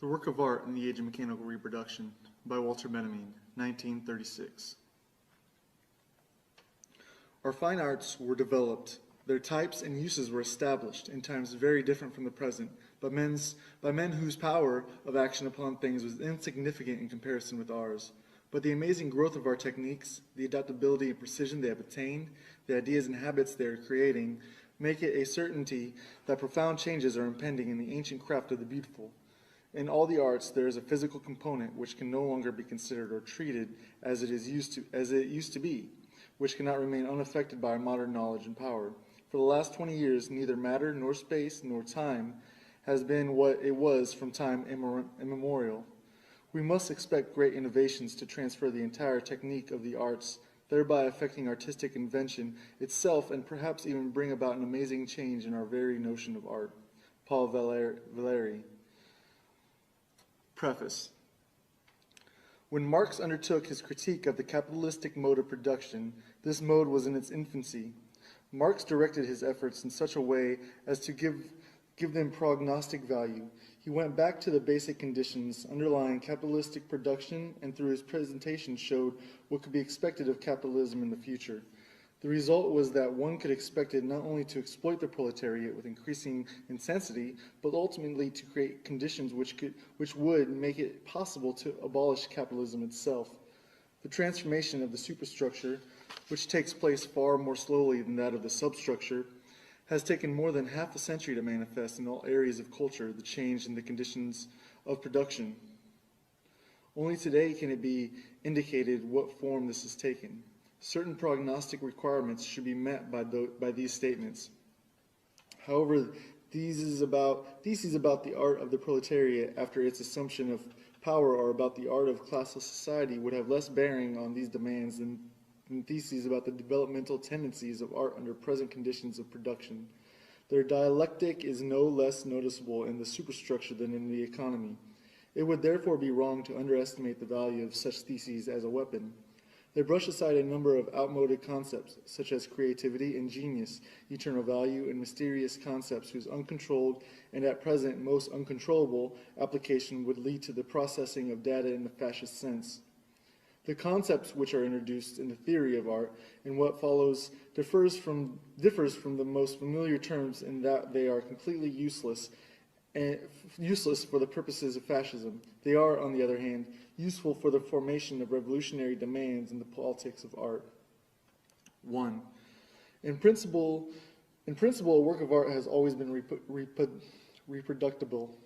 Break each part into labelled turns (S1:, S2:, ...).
S1: The Work of Art in the Age of Mechanical Reproduction by Walter Benjamin, 1936. Our fine arts were developed, their types and uses were established in times very different from the present, by men whose power of action upon things was insignificant in comparison with ours. But the amazing growth of our techniques, the adaptability and precision they have attained, the ideas and habits they are creating, make it a certainty that profound changes are impending in the ancient craft of the beautiful. In all the arts, there is a physical component which can no longer be considered or treated as it used to be, which cannot remain unaffected by modern knowledge and power. For the last 20 years, neither matter nor space nor time has been what it was from time immemorial. We must expect great innovations to transfer the entire technique of the arts, thereby affecting artistic invention itself and perhaps even bring about an amazing change in our very notion of art. Paul Valéry. Preface. When Marx undertook his critique of the capitalistic mode of production, this mode was in its infancy. Marx directed his efforts in such a way as to give them prognostic value. He went back to the basic conditions underlying capitalistic production and through his presentation showed what could be expected of capitalism in the future. The result was that one could expect it not only to exploit the proletariat with increasing intensity, but ultimately to create conditions which would make it possible to abolish capitalism itself. The transformation of the superstructure, which takes place far more slowly than that of the substructure, has taken more than half a century to manifest in all areas of culture the change in the conditions of production. Only today can it be indicated what form this has taken. Certain prognostic requirements should be met by these statements. However, theses about the art of the proletariat after its assumption of power or about the art of classless society would have less bearing on these demands than theses about the developmental tendencies of art under present conditions of production. Their dialectic is no less noticeable in the superstructure than in the economy. It would therefore be wrong to underestimate the value of such theses as a weapon. They brush aside a number of outmoded concepts, such as creativity and genius, eternal value, and mysterious concepts whose uncontrolled and at present most uncontrollable application would lead to the processing of data in the fascist sense. The concepts which are introduced in the theory of art and what follows differs from the most familiar terms in that they are completely useless for the purposes of fascism. They are, on the other hand, useful for the formation of revolutionary demands in the politics of art. 1. In principle, a work of art has always been reproducible.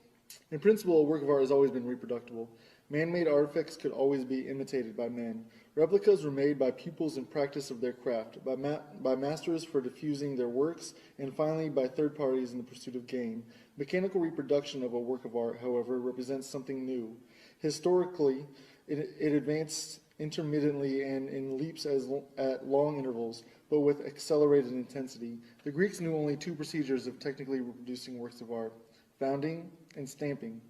S1: In principle, a work of art has always been reproducible. Man-made artifacts could always be imitated by men. Replicas were made by pupils in practice of their craft, by masters for diffusing their works, and finally by third parties in the pursuit of gain. Mechanical reproduction of a work of art, however, represents something new. Historically, it advanced intermittently and in leaps at long intervals, but with accelerated intensity. The Greeks knew only two procedures of technically reproducing works of art: founding and stamping.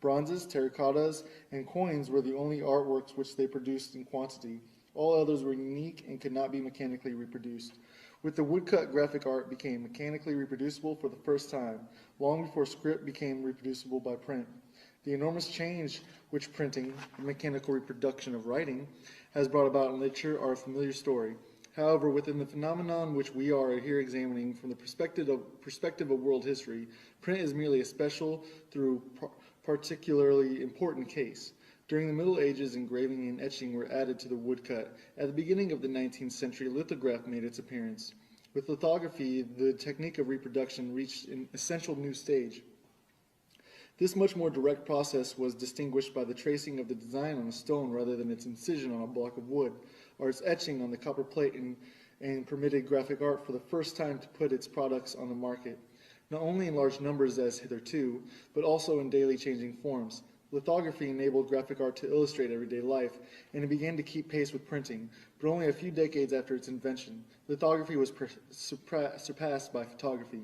S1: Bronzes, terracottas, and coins were the only artworks which they produced in quantity. All others were unique and could not be mechanically reproduced. With the woodcut, graphic art became mechanically reproducible for the first time, long before script became reproducible by print. The enormous change which printing, the mechanical reproduction of writing, has brought about in literature are a familiar story. However, within the phenomenon which we are here examining from the perspective of world history, print is merely a special, through particularly important case. During the Middle Ages, engraving and etching were added to the woodcut. At the beginning of the 19th century, lithograph made its appearance. With lithography, the technique of reproduction reached an essential new stage. This much more direct process was distinguished by the tracing of the design on a stone rather than its incision on a block of wood, or its etching on the copper plate, and permitted graphic art for the first time to put its products on the market, not only in large numbers as hitherto, but also in daily changing forms. Lithography enabled graphic art to illustrate everyday life, and it began to keep pace with printing, but only a few decades after its invention. Lithography was surpassed by photography.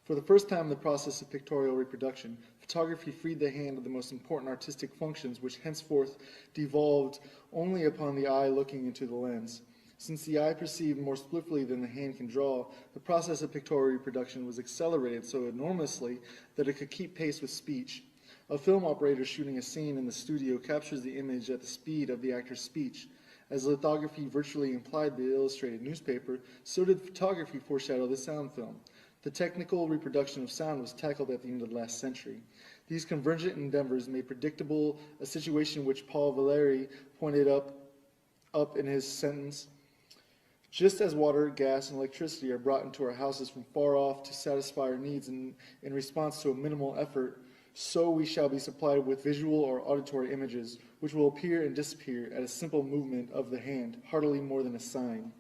S1: For the first time in the process of pictorial reproduction, photography freed the hand of the most important artistic functions which henceforth devolved only upon the eye looking into the lens. Since the eye perceived more swiftly than the hand can draw, the process of pictorial reproduction was accelerated so enormously that it could keep pace with speech. A film operator shooting a scene in the studio captures the image at the speed of the actor's speech. As lithography virtually implied the illustrated newspaper, so did photography foreshadow the sound film. The technical reproduction of sound was tackled at the end of the last century. These convergent endeavors made predictable a situation which Paul Valéry pointed up in his sentence. Just as water, gas, and electricity are brought into our houses from far off to satisfy our needs in response to a minimal effort, so we shall be supplied with visual or auditory images, which will appear and disappear at a simple movement of the hand, hardly more than a sign.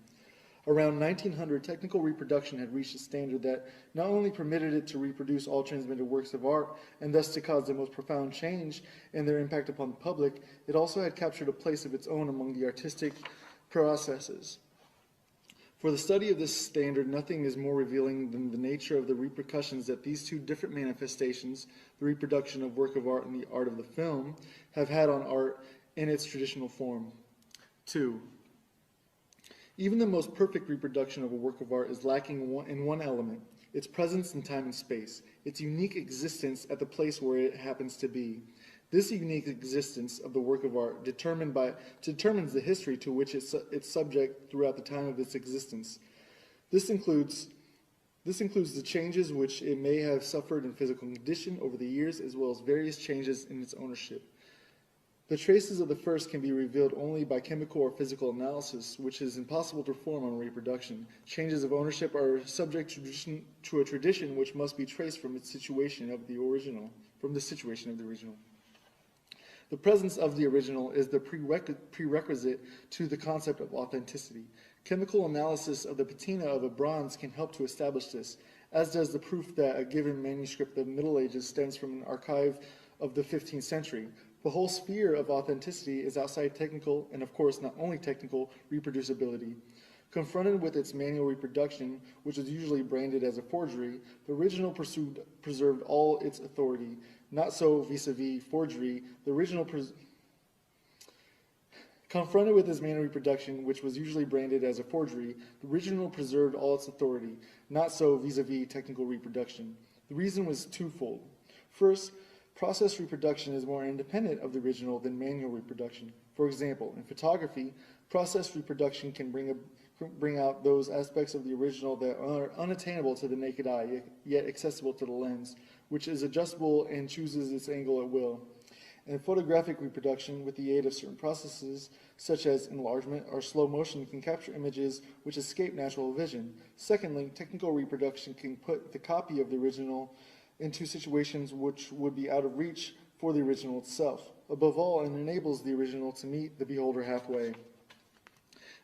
S1: Around 1900, technical reproduction had reached a standard that not only permitted it to reproduce all transmitted works of art, and thus to cause the most profound change in their impact upon the public, it also had captured a place of its own among the artistic processes. For the study of this standard, nothing is more revealing than the nature of the repercussions that these two different manifestations, the reproduction of work of art and the art of the film, have had on art in its traditional form. 2. Even the most perfect reproduction of a work of art is lacking in one element, its presence in time and space, its unique existence at the place where it happens to be. This unique existence of the work of art determines the history to which it's subject throughout the time of its existence. This includes the changes which it may have suffered in physical condition over the years, as well as various changes in its ownership. The traces of the first can be revealed only by chemical or physical analysis, which is impossible to perform on reproduction. Changes of ownership are subject to a tradition which must be traced from its situation of the original, The presence of the original is the prerequisite to the concept of authenticity. Chemical analysis of the patina of a bronze can help to establish this, as does the proof that a given manuscript of the Middle Ages stems from an archive of the 15th century. The whole sphere of authenticity is outside technical, and of course not only technical, reproducibility. Confronted with its manual reproduction, which is usually branded as a forgery, the original preserved all its authority. Not so vis-a-vis forgery. Confronted with its manual reproduction, which was usually branded as a forgery, the original preserved all its authority. Not so vis-a-vis technical reproduction. The reason was twofold. First, process reproduction is more independent of the original than manual reproduction. For example, in photography, process reproduction can bring out those aspects of the original that are unattainable to the naked eye, yet accessible to the lens, which is adjustable and chooses its angle at will. In photographic reproduction, with the aid of certain processes, such as enlargement or slow motion, can capture images which escape natural vision. Secondly, technical reproduction can put the copy of the original into situations which would be out of reach for the original itself. Above all, it enables the original to meet the beholder halfway,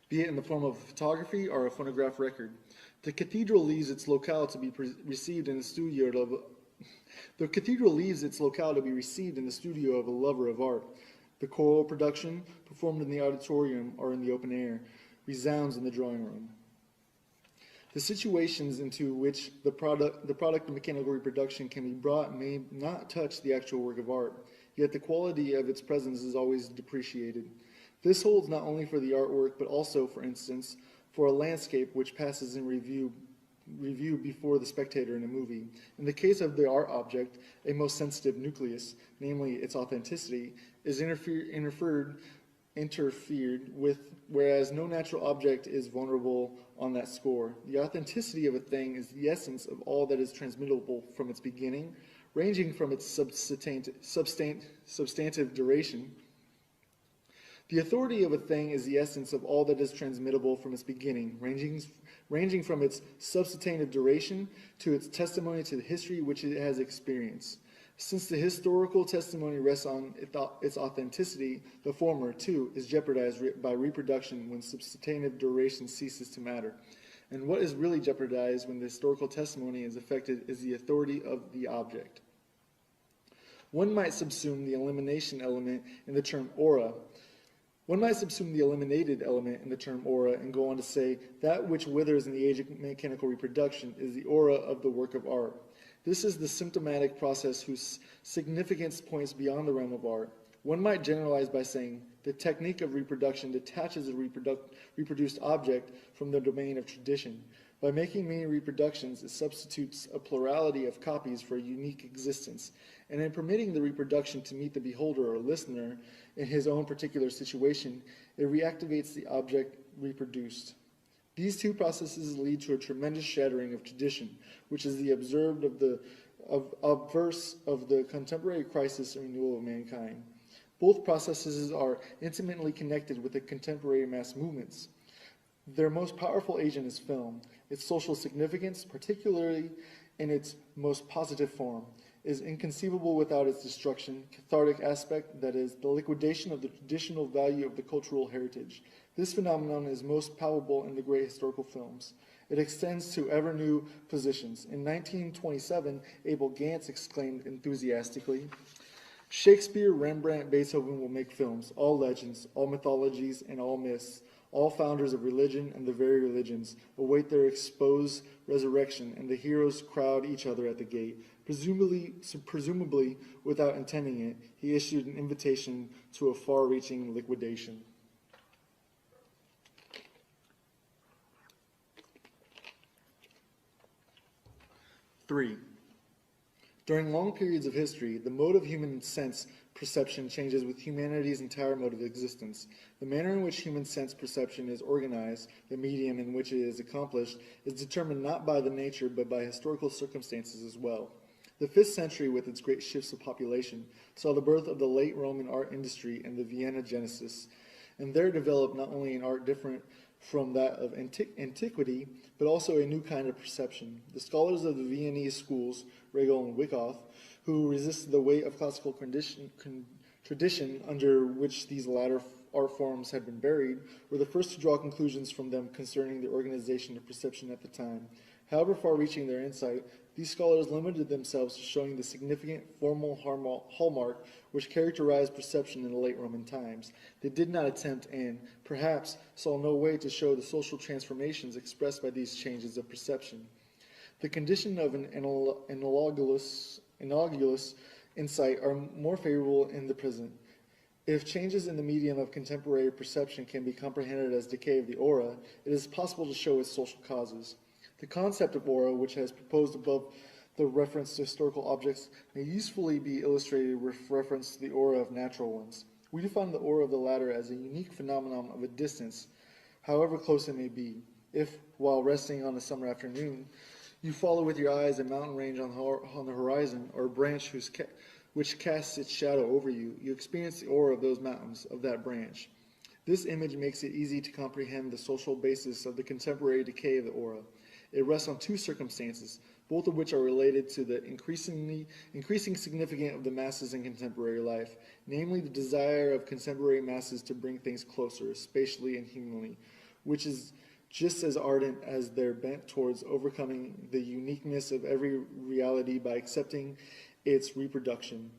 S1: be it in the form of photography or a phonograph record. The cathedral leaves its locale to be received in the studio of a lover of art. The choral production, performed in the auditorium or in the open air, resounds in the drawing room. The situations into which the product of mechanical reproduction can be brought may not touch the actual work of art, yet the quality of its presence is always depreciated. This holds not only for the artwork, but also, for instance, for a landscape which passes in review before the spectator in a movie. In the case of the art object, a most sensitive nucleus, namely its authenticity, is interfered with, whereas no natural object is vulnerable on that score. The authenticity of a thing is the essence of all that is transmittable from its beginning, ranging from its substantive duration. The authority of a thing is the essence of all that is transmittable from its beginning, ranging from its substantive duration to its testimony to the history which it has experienced. Since the historical testimony rests on its authenticity, the former, too, is jeopardized by reproduction when substantive duration ceases to matter. And what is really jeopardized when the historical testimony is affected is the authority of the object. One might subsume the elimination element in the term aura. One might subsume the eliminated element in the term aura and go on to say that which withers in the age of mechanical reproduction is the aura of the work of art. This is the symptomatic process whose significance points beyond the realm of art. One might generalize by saying The technique of reproduction detaches a reproduced object from the domain of tradition. By making many reproductions, it substitutes a plurality of copies for a unique existence, and in permitting the reproduction to meet the beholder or listener in his own particular situation, it reactivates the object reproduced. These two processes lead to a tremendous shattering of tradition, which is the observed obverse of the contemporary crisis and renewal of mankind. Both processes are intimately connected with the contemporary mass movements. Their most powerful agent is film. Its social significance, particularly in its most positive form, is inconceivable without its destruction, cathartic aspect, that is, the liquidation of the traditional value of the cultural heritage. This phenomenon is most palpable in the great historical films. It extends to ever new positions. In 1927, Abel Gance exclaimed enthusiastically, "Shakespeare, Rembrandt, Beethoven will make films, all legends, all mythologies, and all myths. All founders of religion and the very religions await their exposed resurrection, and the heroes crowd each other at the gate." Presumably without intending it, he issued an invitation to a far-reaching liquidation. Three. During long periods of history, the mode of human sense perception changes with humanity's entire mode of existence. The manner in which human sense perception is organized, the medium in which it is accomplished, is determined not by the nature but by historical circumstances as well. The 5th century, with its great shifts of population, saw the birth of the late Roman art industry and the Vienna Genesis, and there developed not only an art different from that of antiquity, but also a new kind of perception. The scholars of the Viennese schools, Regel and Wyckoff, who resisted the weight of classical tradition under which these latter art forms had been buried, were the first to draw conclusions from them concerning the organization of perception at the time. However far-reaching their insight, these scholars limited themselves to showing the significant formal hallmark which characterized perception in the late Roman times. They did not attempt and, perhaps, saw no way to show the social transformations expressed by these changes of perception. The condition of an analogous insight are more favorable in the present. If changes in the medium of contemporary perception can be comprehended as decay of the aura, it is possible to show its social causes. The concept of aura, which has proposed above the reference to historical objects, may usefully be illustrated with reference to the aura of natural ones. We define the aura of the latter as a unique phenomenon of a distance, however close it may be. If, while resting on a summer afternoon, you follow with your eyes a mountain range on the horizon, or a branch which casts its shadow over you, you experience the aura of those mountains, of that branch. This image makes it easy to comprehend the social basis of the contemporary decay of the aura. It rests on two circumstances, both of which are related to the increasing significance of the masses in contemporary life, namely the desire of contemporary masses to bring things closer, spatially and humanly, which is just as ardent as their bent towards overcoming the uniqueness of every reality by accepting its reproduction.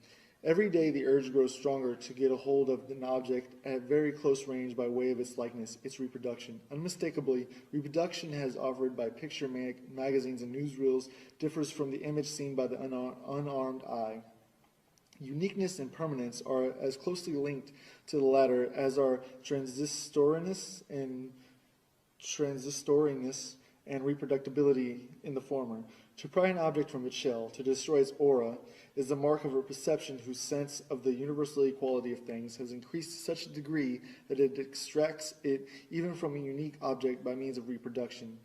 S1: Every day the urge grows stronger to get a hold of an object at very close range by way of its likeness, its reproduction. Unmistakably, reproduction as offered by picture magazines and newsreels differs from the image seen by the unarmed eye. Uniqueness and permanence are as closely linked to the latter as are transistoriness and reproducibility in the former. To pry an object from its shell, to destroy its aura, is the mark of a perception whose sense of the universal equality of things has increased to such a degree that it extracts it even from a unique object by means of reproduction.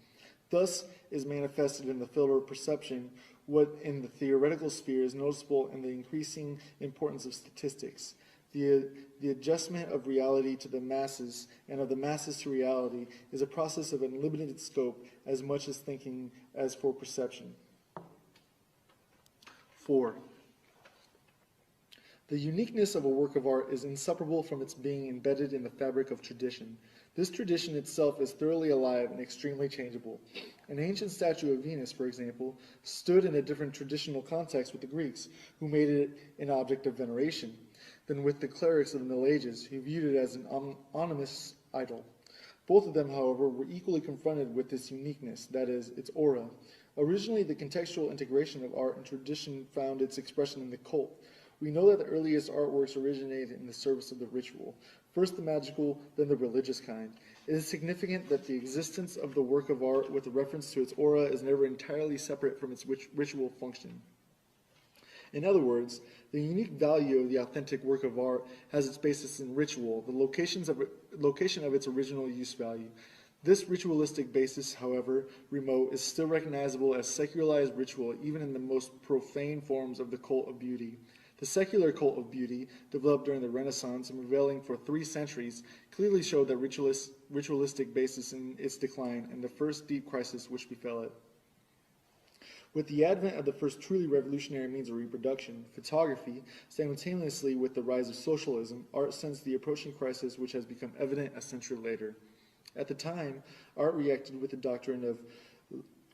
S1: Thus is manifested in the field of perception what in the theoretical sphere is noticeable in the increasing importance of statistics. The adjustment of reality to the masses and of the masses to reality is a process of unlimited scope as much as thinking as for perception. 4. The uniqueness of a work of art is inseparable from its being embedded in the fabric of tradition. This tradition itself is thoroughly alive and extremely changeable. An ancient statue of Venus, for example, stood in a different traditional context with the Greeks, who made it an object of veneration, than with the clerics of the Middle Ages, who viewed it as an ominous idol. Both of them, however, were equally confronted with this uniqueness, that is, its aura. Originally, the contextual integration of art and tradition found its expression in the cult. We know that the earliest artworks originated in the service of the ritual. first the magical, then the religious kind. It is significant that the existence of the work of art with reference to its aura is never entirely separate from its ritual function. In other words, the unique value of the authentic work of art has its basis in ritual, the location of its original use value. This ritualistic basis, however remote, is still recognizable as secularized ritual even in the most profane forms of the cult of beauty. The secular cult of beauty, developed during the Renaissance and prevailing for 3 centuries, clearly showed that ritualistic basis in its decline and the first deep crisis which befell it. With the advent of the first truly revolutionary means of reproduction, photography, simultaneously with the rise of socialism, art sensed the approaching crisis which has become evident a century later. At the time, art reacted with the doctrine of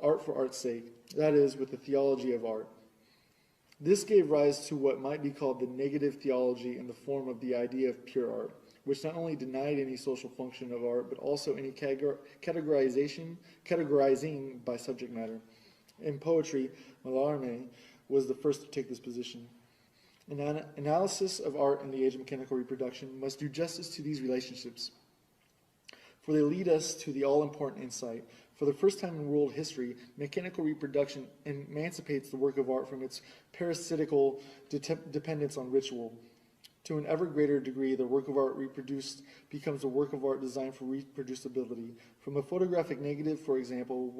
S1: art for art's sake, that is, with the theology of art. This gave rise to what might be called the negative theology in the form of the idea of pure art, which not only denied any social function of art, but also any categorizing by subject matter. In poetry, Mallarmé was the first to take this position. An analysis of art in the age of mechanical reproduction must do justice to these relationships, for they lead us to the all-important insight. For the first time in world history, mechanical reproduction emancipates the work of art from its parasitical dependence on ritual. To an ever greater degree, the work of art reproduced becomes a work of art designed for reproducibility. From a photographic negative, for example,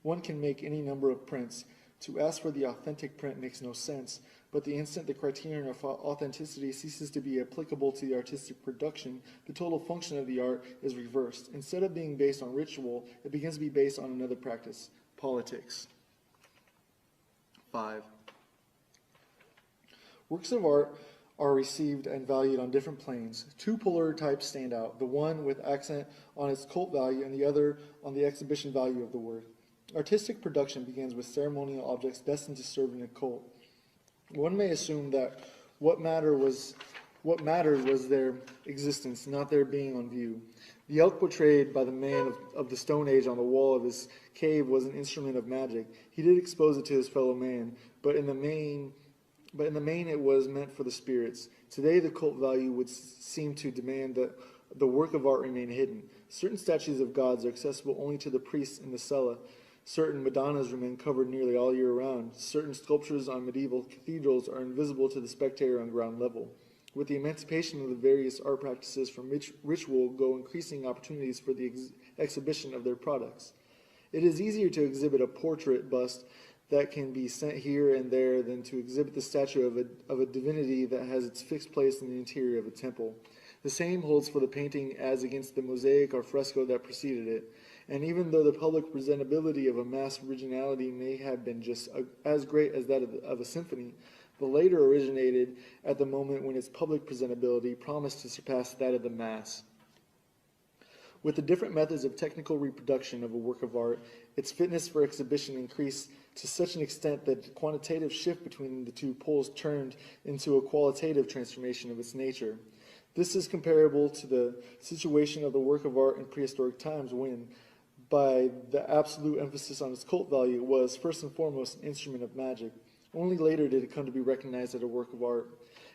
S1: one can make any number of prints. To ask for the authentic print makes no sense, but the instant the criterion of authenticity ceases to be applicable to the artistic production, the total function of the art is reversed. Instead of being based on ritual, it begins to be based on another practice, politics. 5. Works of art are received and valued on different planes. 2 polar types stand out, the one with accent on its cult value and the other on the exhibition value of the work. Artistic production begins with ceremonial objects destined to serve in a cult. One may assume that what mattered was their existence, not their being on view. The elk portrayed by the man of the Stone Age on the wall of his cave was an instrument of magic. He did expose it to his fellow man, but in the main it was meant for the spirits. Today the cult value would seem to demand that the work of art remain hidden. Certain statues of gods are accessible only to the priests in the cella. Certain Madonnas remain covered nearly all year round. Certain sculptures on medieval cathedrals are invisible to the spectator on ground level. With the emancipation of the various art practices from ritual go increasing opportunities for the exhibition of their products. It is easier to exhibit a portrait bust that can be sent here and there than to exhibit the statue of a divinity that has its fixed place in the interior of a temple. The same holds for the painting as against the mosaic or fresco that preceded it. And even though the public presentability of a mass originality may have been just as great as that of a symphony, the later originated at the moment when its public presentability promised to surpass that of the mass. With the different methods of technical reproduction of a work of art, its fitness for exhibition increased to such an extent that the quantitative shift between the 2 poles turned into a qualitative transformation of its nature. This is comparable to the situation of the work of art in prehistoric times when, by the absolute emphasis on its cult value, it was first and foremost an instrument of magic. Only later did it come to be recognized as a work of art.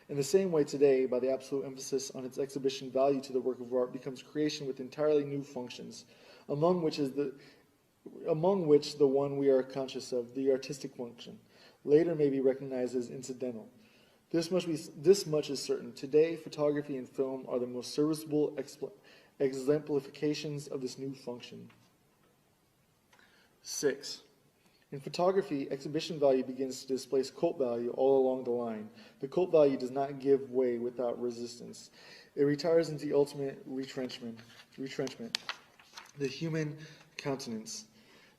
S1: In the same way today, by the absolute emphasis on its exhibition value to the work of art becomes creation with entirely new functions, among which the one we are conscious of, the artistic function, later may be recognized as incidental. This much is certain. Today, photography and film are the most serviceable exemplifications of this new function. 6. In photography, exhibition value begins to displace cult value all along the line. The cult value does not give way without resistance. It retires into the ultimate retrenchment, the human countenance.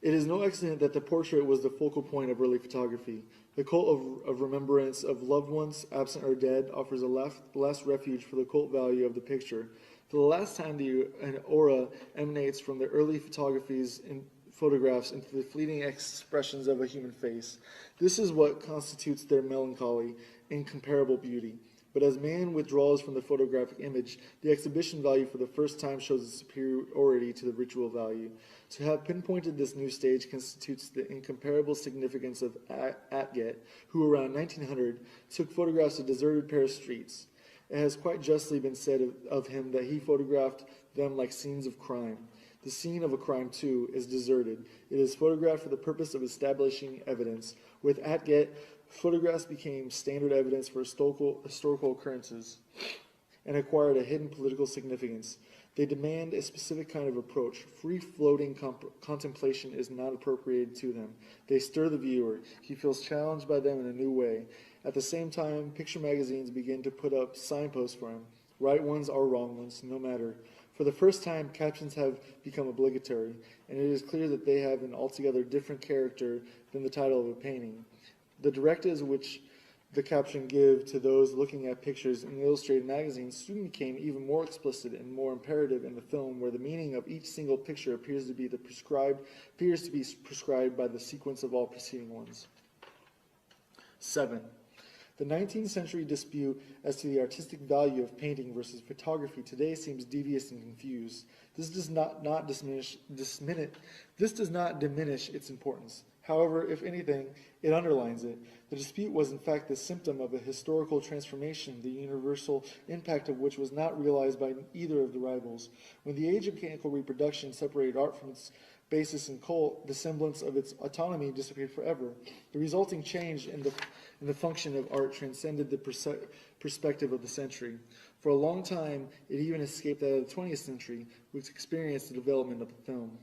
S1: It is no accident that the portrait was the focal point of early photography. The cult of remembrance of loved ones, absent or dead, offers a last refuge for the cult value of the picture. For the last time, an aura emanates from the early photographs into the fleeting expressions of a human face. This is what constitutes their melancholy, incomparable beauty. But as man withdraws from the photographic image, the exhibition value for the first time shows its superiority to the ritual value. To have pinpointed this new stage constitutes the incomparable significance of Atget, who around 1900 took photographs of deserted Paris streets. It has quite justly been said of him that he photographed them like scenes of crime. The scene of a crime, too, is deserted. It is photographed for the purpose of establishing evidence. With Atget, photographs became standard evidence for historical occurrences and acquired a hidden political significance. They demand a specific kind of approach. Free-floating contemplation is not appropriated to them. They stir the viewer. He feels challenged by them in a new way. At the same time, picture magazines begin to put up signposts for him. Right ones or wrong ones, no matter. For the first time, captions have become obligatory, and it is clear that they have an altogether different character than the title of a painting. The directives which the caption give to those looking at pictures in illustrated magazines soon became even more explicit and more imperative in the film, where the meaning of each single picture appears to be prescribed by the sequence of all preceding ones. 7. The 19th century dispute as to the artistic value of painting versus photography today seems devious and confused. This does not diminish its importance. However, if anything, it underlines it. The dispute was in fact the symptom of a historical transformation, the universal impact of which was not realized by either of the rivals. When the age of mechanical reproduction separated art from its basis and cult, the semblance of its autonomy disappeared forever. The resulting change in the function of art transcended the perspective of the century. For a long time, it even escaped that of the 20th century, which experienced the development of the film.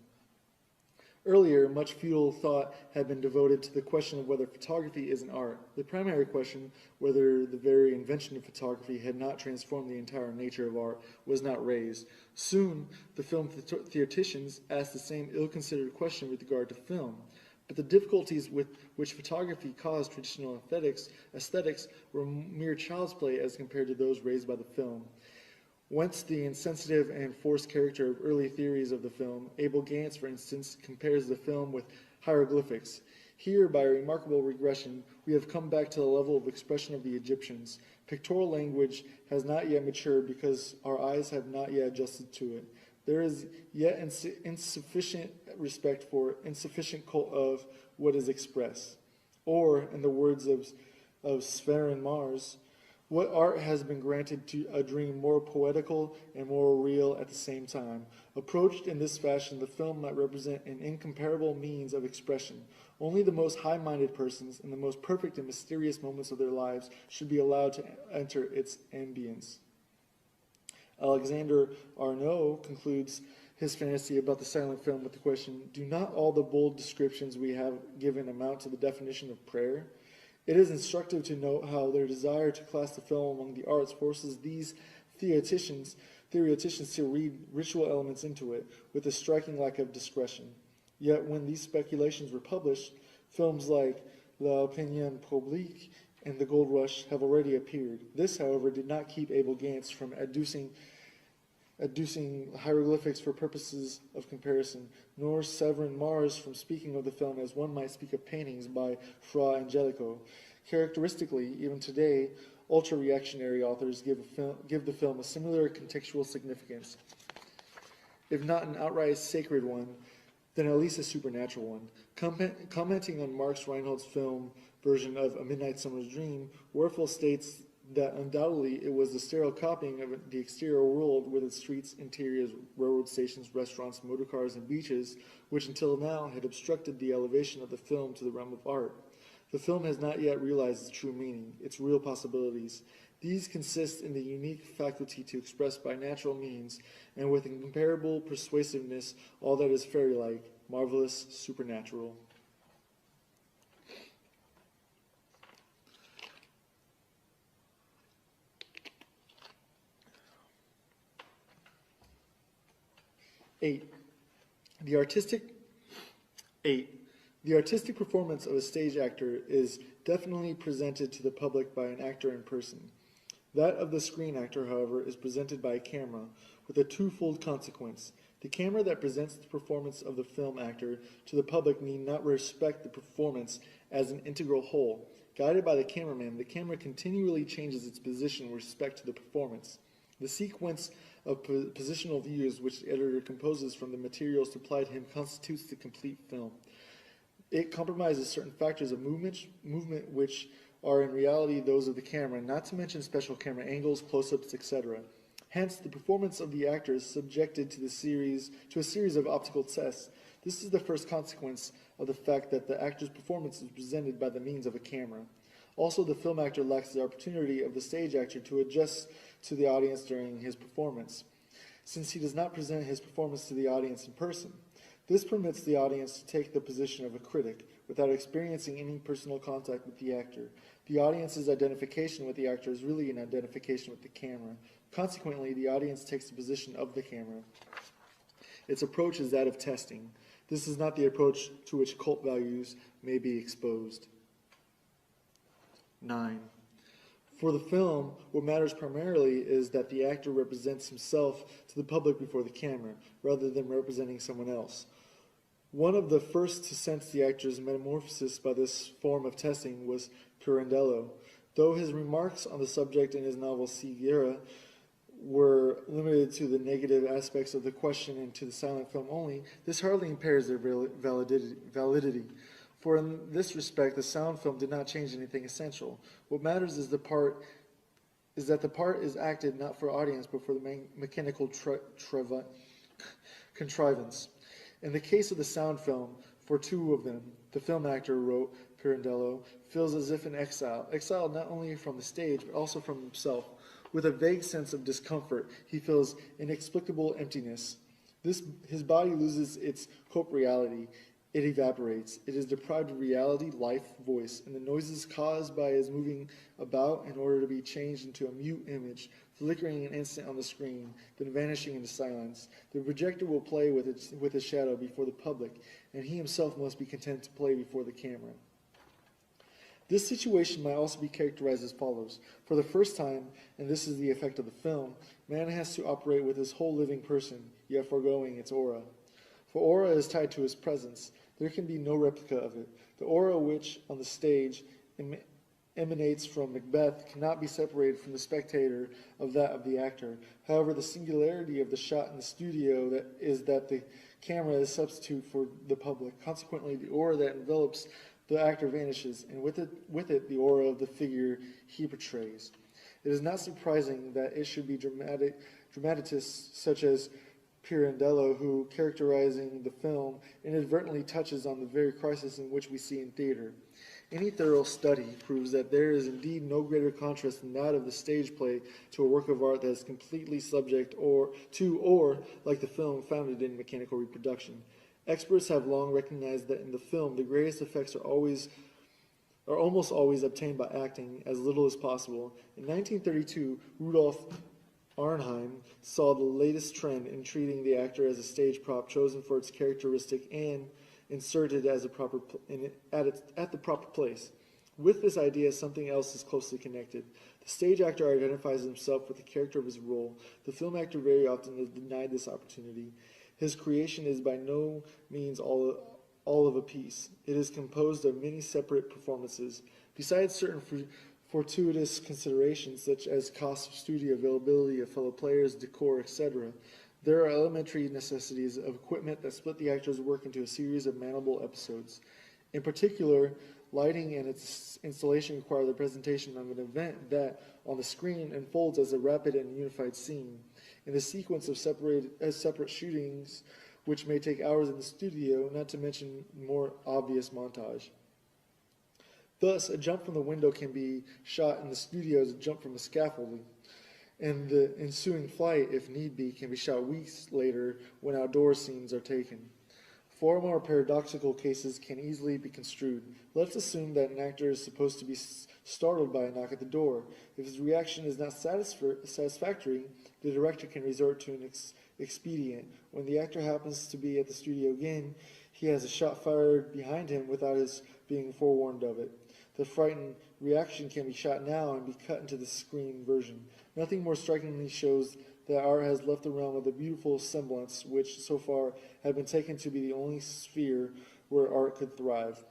S1: Earlier, much futile thought had been devoted to the question of whether photography is an art. The primary question, whether the very invention of photography had not transformed the entire nature of art, was not raised. Soon, the film theoreticians asked the same ill-considered question with regard to film. But the difficulties with which photography caused traditional aesthetics were mere child's play as compared to those raised by the film. Whence the insensitive and forced character of early theories of the film. Abel Gance, for instance, compares the film with hieroglyphics. Here, by a remarkable regression, we have come back to the level of expression of the Egyptians. Pictorial language has not yet matured because our eyes have not yet adjusted to it. There is yet insufficient respect for insufficient cult of what is expressed. Or, in the words of Sven Mars, what art has been granted to a dream more poetical and more real at the same time. Approached in this fashion, the film might represent an incomparable means of expression. Only the most high-minded persons in the most perfect and mysterious moments of their lives should be allowed to enter its ambience. Alexander Arnault concludes his fantasy about the silent film with the question, do not all the bold descriptions we have given amount to the definition of prayer? It is instructive to note how their desire to class the film among the arts forces these theoreticians to read ritual elements into it with a striking lack of discretion. Yet when these speculations were published, films like L'Opinion Publique and The Gold Rush have already appeared. This, however, did not keep Abel Gance from adducing hieroglyphics for purposes of comparison, nor Severin Mars from speaking of the film as one might speak of paintings by Fra Angelico. Characteristically, even today, ultra-reactionary authors give the film a similar contextual significance, if not an outright sacred one, then at least a supernatural one. Commenting on Marx Reinhold's film version of A Midnight Summer's Dream, Werfel states that undoubtedly it was the sterile copying of the exterior world with its streets, interiors, railroad stations, restaurants, motor cars, and beaches, which until now had obstructed the elevation of the film to the realm of art. The film has not yet realized its true meaning, its real possibilities. These consist in the unique faculty to express by natural means, and with incomparable persuasiveness, all that is fairy-like, marvelous, supernatural. The artistic performance of a stage actor is definitely presented to the public by an actor in person. That of the screen actor, however, is presented by a camera, with a twofold consequence. The camera that presents the performance of the film actor to the public need not respect the performance as an integral whole. Guided by the cameraman, the camera continually changes its position with respect to the performance. The sequence of positional views which the editor composes from the materials supplied him constitutes the complete film. It compromises certain factors of movement which are in reality those of the camera, not to mention special camera angles, close-ups, etc. Hence, the performance of the actor is subjected to a series of optical tests. This is the first consequence of the fact that the actor's performance is presented by the means of a camera. Also, the film actor lacks the opportunity of the stage actor to adjust to the audience during his performance, since he does not present his performance to the audience in person. This permits the audience to take the position of a critic without experiencing any personal contact with the actor. The audience's identification with the actor is really an identification with the camera. Consequently, the audience takes the position of the camera. Its approach is that of testing. This is not the approach to which cult values may be exposed. 9. For the film, what matters primarily is that the actor represents himself to the public before the camera, rather than representing someone else. One of the first to sense the actor's metamorphosis by this form of testing was Pirandello. Though his remarks on the subject in his novel Ceguera were limited to the negative aspects of the question and to the silent film only, this hardly impairs their validity. For in this respect, the sound film did not change anything essential. What matters is that the part is acted not for audience, but for the mechanical contrivance. In the case of the sound film, for two of them, the film actor, wrote Pirandello, feels as if in exile, exiled not only from the stage, but also from himself. With a vague sense of discomfort, he feels inexplicable emptiness. His body loses its corporeality. It evaporates. It is deprived of reality, life, voice, and the noises caused by his moving about in order to be changed into a mute image, flickering an instant on the screen, then vanishing into silence. The projector will play with a shadow before the public, and he himself must be content to play before the camera. This situation might also be characterized as follows. For the first time, and this is the effect of the film, man has to operate with his whole living person, yet foregoing its aura. For aura is tied to his presence. There can be no replica of it. The aura which, on the stage, emanates from Macbeth cannot be separated from the spectator of that of the actor. However, the singularity of the shot in the studio is that the camera is a substitute for the public. Consequently, the aura that envelops the actor vanishes, and with it the aura of the figure he portrays. It is not surprising that it should be dramatists such as Pirandello, who, characterizing the film, inadvertently touches on the very crisis in which we see in theater. Any thorough study proves that there is indeed no greater contrast than that of the stage play to a work of art that is completely subject or, like the film, founded in mechanical reproduction. Experts have long recognized that in the film, the greatest effects are almost always obtained by acting as little as possible. In 1932, Rudolf Arnheim saw the latest trend in treating the actor as a stage prop chosen for its characteristic and inserted as at the proper place. With this idea, something else is closely connected. The stage actor identifies himself with the character of his role. The film actor very often is denied this opportunity. His creation is by no means all of a piece. It is composed of many separate performances. Besides certain fortuitous considerations such as cost of studio, availability of fellow players, decor, etc., there are elementary necessities of equipment that split the actor's work into a series of manageable episodes. In particular, lighting and its installation require the presentation of an event that, on the screen, unfolds as a rapid and unified scene. In the sequence of separate shootings, which may take hours in the studio, not to mention more obvious montage. Thus, a jump from the window can be shot in the studio as a jump from a scaffolding, and the ensuing flight, if need be, can be shot weeks later when outdoor scenes are taken. Far more paradoxical cases can easily be construed. Let's assume that an actor is supposed to be startled by a knock at the door. If his reaction is not satisfactory, the director can resort to an expedient. When the actor happens to be at the studio again, he has a shot fired behind him without his being forewarned of it. The frightened reaction can be shot now and be cut into the screen version. Nothing more strikingly shows that art has left the realm of the beautiful semblance, which so far had been taken to be the only sphere where art could thrive.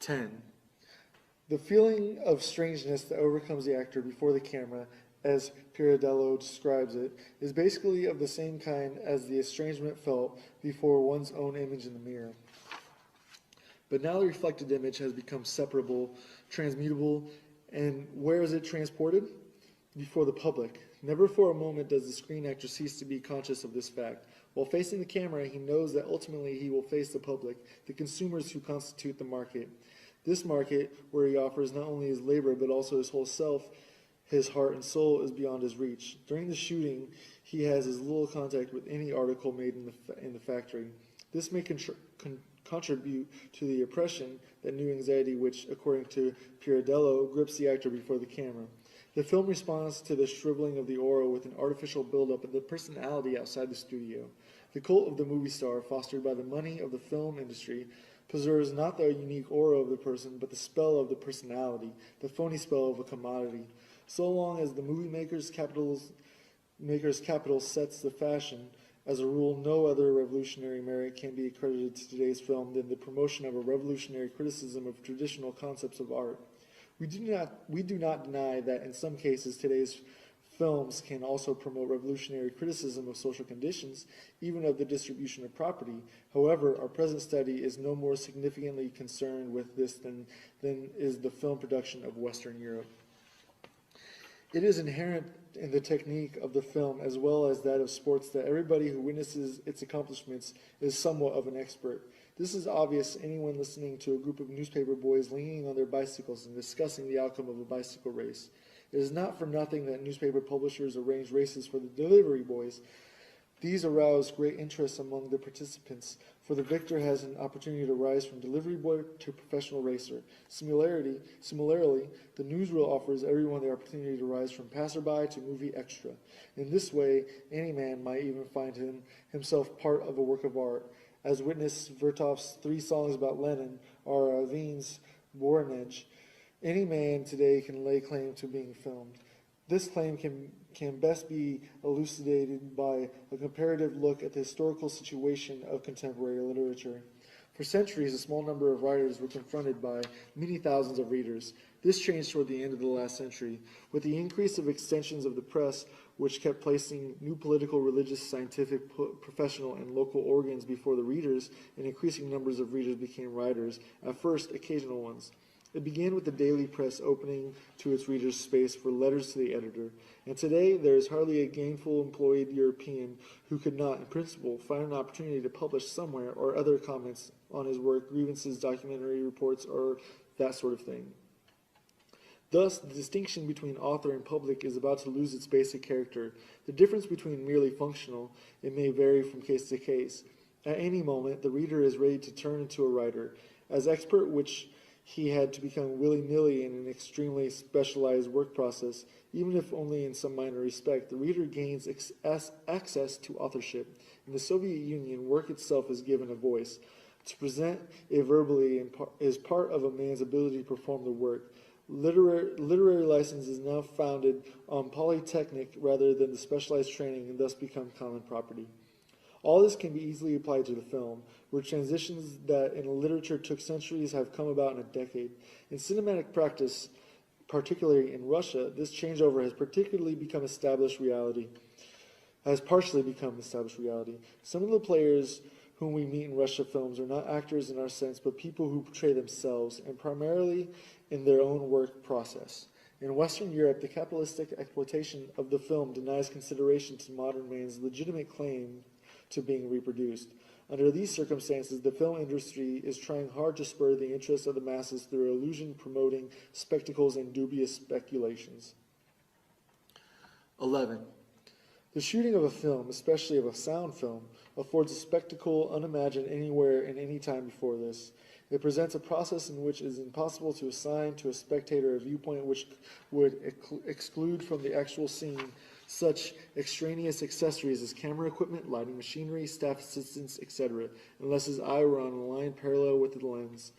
S1: 10. The feeling of strangeness that overcomes the actor before the camera, as Pirandello describes it, is basically of the same kind as the estrangement felt before one's own image in the mirror. But now the reflected image has become separable, transmutable, and where is it transported? Before the public. Never for a moment does the screen actor cease to be conscious of this fact. While facing the camera, he knows that ultimately he will face the public, the consumers who constitute the market. This market, where he offers not only his labor but also his whole self, his heart and soul, is beyond his reach. During the shooting, he has as little contact with any article made in the factory. This may contribute to the oppression, that new anxiety which, according to Pirandello, grips the actor before the camera. The film responds to the shriveling of the aura with an artificial buildup of the personality outside the studio. The cult of the movie star, fostered by the money of the film industry, preserves not the unique aura of the person, but the spell of the personality, the phony spell of a commodity. So long as the movie maker's capital sets the fashion, as a rule, no other revolutionary merit can be accredited to today's film than the promotion of a revolutionary criticism of traditional concepts of art. We do not deny that in some cases today's films can also promote revolutionary criticism of social conditions, even of the distribution of property. However, our present study is no more significantly concerned with this than is the film production of Western Europe. It is inherent in the technique of the film as well as that of sports that everybody who witnesses its accomplishments is somewhat of an expert. This is obvious to anyone listening to a group of newspaper boys leaning on their bicycles and discussing the outcome of a bicycle race. It is not for nothing that newspaper publishers arrange races for the delivery boys. These arouse great interest among the participants, for the victor has an opportunity to rise from delivery boy to professional racer. Similarly, the newsreel offers everyone the opportunity to rise from passerby to movie extra. In this way, any man might even find himself part of a work of art, as witness Vertov's 3 songs about Lenin or Aveen's Voronezh. Any man today can lay claim to being filmed. This claim can best be elucidated by a comparative look at the historical situation of contemporary literature. For centuries, a small number of writers were confronted by many thousands of readers. This changed toward the end of the last century. With the increase of extensions of the press, which kept placing new political, religious, scientific, professional, and local organs before the readers, and increasing numbers of readers became writers, at first occasional ones. It began with the daily press opening to its readers space for letters to the editor, and today there is hardly a gainful employed European who could not, in principle, find an opportunity to publish somewhere or other comments on his work, grievances, documentary reports, or that sort of thing. Thus, the distinction between author and public is about to lose its basic character. The difference between merely functional, it may vary from case to case. At any moment, the reader is ready to turn into a writer. As expert, which he had to become willy-nilly in an extremely specialized work process, even if only in some minor respect, the reader gains access to authorship. In the Soviet Union, work itself is given a voice. To present it verbally is part of a man's ability to perform the work. Literary license is now founded on polytechnic rather than the specialized training and thus become common property. All this can be easily applied to the film, where transitions that in literature took centuries have come about in a decade. In cinematic practice, particularly in Russia, this changeover has partially become established reality. Some of the players whom we meet in Russia films are not actors in our sense, but people who portray themselves, and primarily in their own work process. In Western Europe, the capitalistic exploitation of the film denies consideration to modern man's legitimate claim to being reproduced. Under these circumstances, the film industry is trying hard to spur the interest of the masses through illusion-promoting spectacles and dubious speculations. 11. The shooting of a film, especially of a sound film, affords a spectacle unimagined anywhere and any time before this. It presents a process in which it is impossible to assign to a spectator a viewpoint which would exclude from the actual scene such extraneous accessories as camera equipment, lighting machinery, staff assistants, etc., unless his eye were on a line parallel with the lens.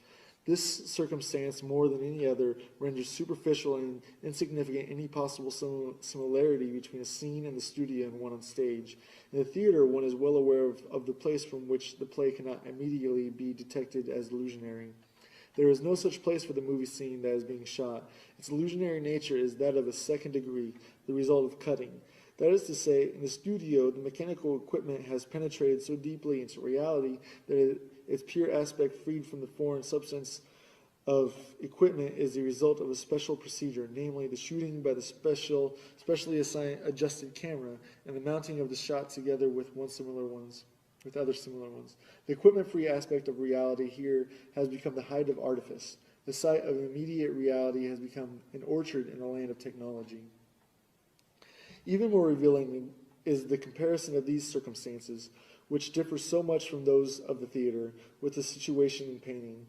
S1: This circumstance, more than any other, renders superficial and insignificant any possible similarity between a scene in the studio and one on stage. In the theater, one is well aware of the place from which the play cannot immediately be detected as illusionary. There is no such place for the movie scene that is being shot. Its illusionary nature is that of a second degree, the result of cutting. That is to say, in the studio, the mechanical equipment has penetrated so deeply into reality that its pure aspect freed from the foreign substance of equipment is the result of a special procedure, namely the shooting by the specially adjusted camera and the mounting of the shot together with other similar ones. The equipment-free aspect of reality here has become the height of artifice. The sight of immediate reality has become an orchard in a land of technology. Even more revealing is the comparison of these circumstances, which differ so much from those of the theater, with the situation in painting.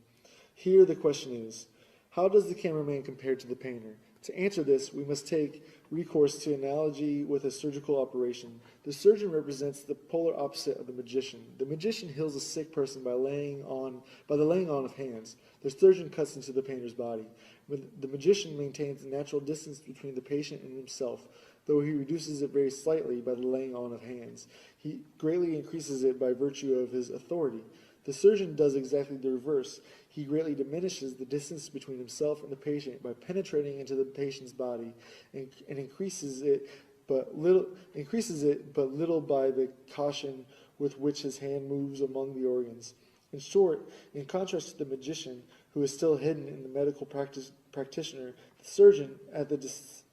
S1: Here the question is, how does the cameraman compare to the painter? To answer this, we must take recourse to analogy with a surgical operation. The surgeon represents the polar opposite of the magician. The magician heals a sick person by the laying on of hands. The surgeon cuts into the painter's body. The magician maintains a natural distance between the patient and himself, though he reduces it very slightly by the laying on of hands. He greatly increases it by virtue of his authority. The surgeon does exactly the reverse. He greatly diminishes the distance between himself and the patient by penetrating into the patient's body and increases it but little by the caution with which his hand moves among the organs. In short, in contrast to the magician, who is still hidden in the medical practitioner, the surgeon, at the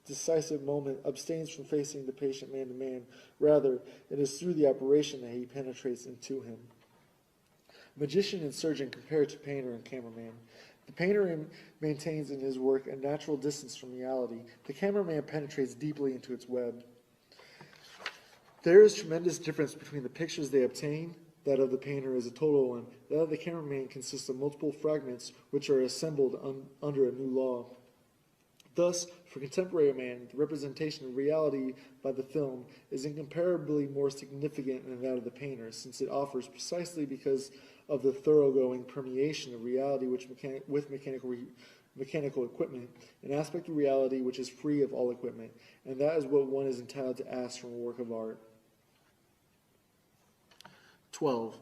S1: decisive moment, abstains from facing the patient man to man. Rather, it is through the operation that he penetrates into him. Magician and surgeon compare to painter and cameraman. The painter maintains in his work a natural distance from reality. The cameraman penetrates deeply into its web. There is tremendous difference between the pictures they obtain. That of the painter is a total one. That of the cameraman consists of multiple fragments which are assembled under a new law. Thus, for contemporary man, the representation of reality by the film is incomparably more significant than that of the painter, since it offers, precisely because of the thoroughgoing permeation of reality with mechanical equipment, an aspect of reality which is free of all equipment, and that is what one is entitled to ask from a work of art. 12.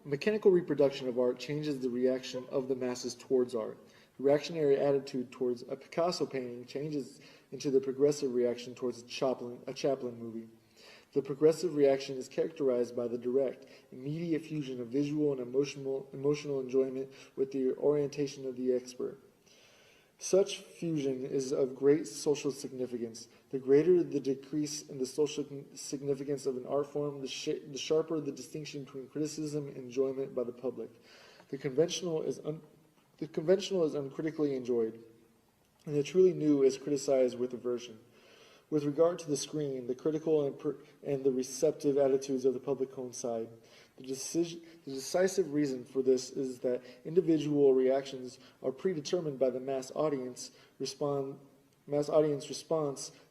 S1: Mechanical reproduction of art changes the reaction of the masses towards art. The reactionary attitude towards a Picasso painting changes into the progressive reaction towards a Chaplin movie. The progressive reaction is characterized by the direct, immediate fusion of visual and emotional enjoyment with the orientation of the expert. Such fusion is of great social significance. The greater the decrease in the social significance of an art form, the sharper the distinction between criticism and enjoyment by the public. The conventional is uncritically enjoyed, and the truly new is criticized with aversion. With regard to the screen, the critical and the receptive attitudes of the public coincide. The decisive reason for this is that individual reactions are predetermined by the mass audience response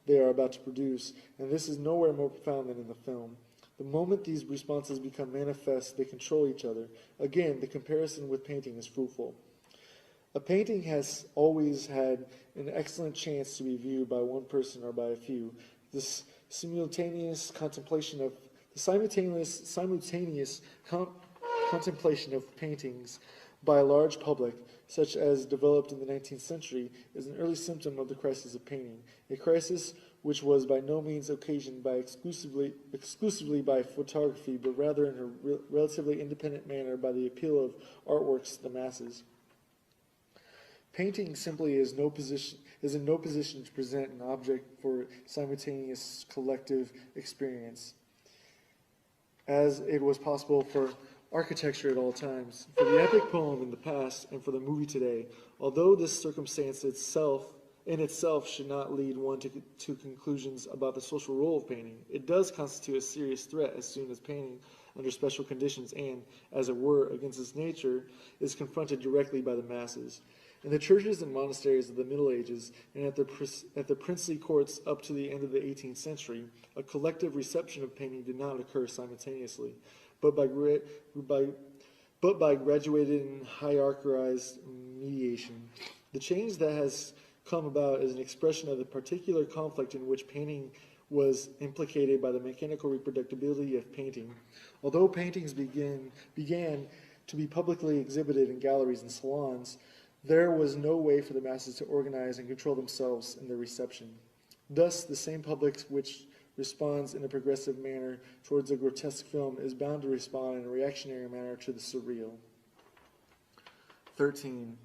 S1: they are about to produce, and this is nowhere more profound than in the film. The moment these responses become manifest, they control each other. Again, the comparison with painting is fruitful. A painting has always had an excellent chance to be viewed by one person or by a few. This simultaneous contemplation of paintings by a large public, such as developed in the 19th century, is an early symptom of the crisis of painting, a crisis which was by no means occasioned by exclusively by photography, but rather in a relatively independent manner by the appeal of artworks to the masses. Painting simply is in no position to present an object for simultaneous collective experience, as it was possible for architecture at all times, for the epic poem in the past, and for the movie today. Although this circumstance in itself should not lead one to conclusions about the social role of painting, it does constitute a serious threat as soon as painting, under special conditions and, as it were, against its nature, is confronted directly by the masses. In the churches and monasteries of the Middle Ages, and at the princely courts up to the end of the 18th century, a collective reception of painting did not occur simultaneously, but by graduated and hierarchized mediation. The change that has come about is an expression of the particular conflict in which painting was implicated by the mechanical reproducibility of painting. Although paintings began to be publicly exhibited in galleries and salons, there was no way for the masses to organize and control themselves in their reception. Thus, the same public which responds in a progressive manner towards a grotesque film is bound to respond in a reactionary manner to the surreal. 13.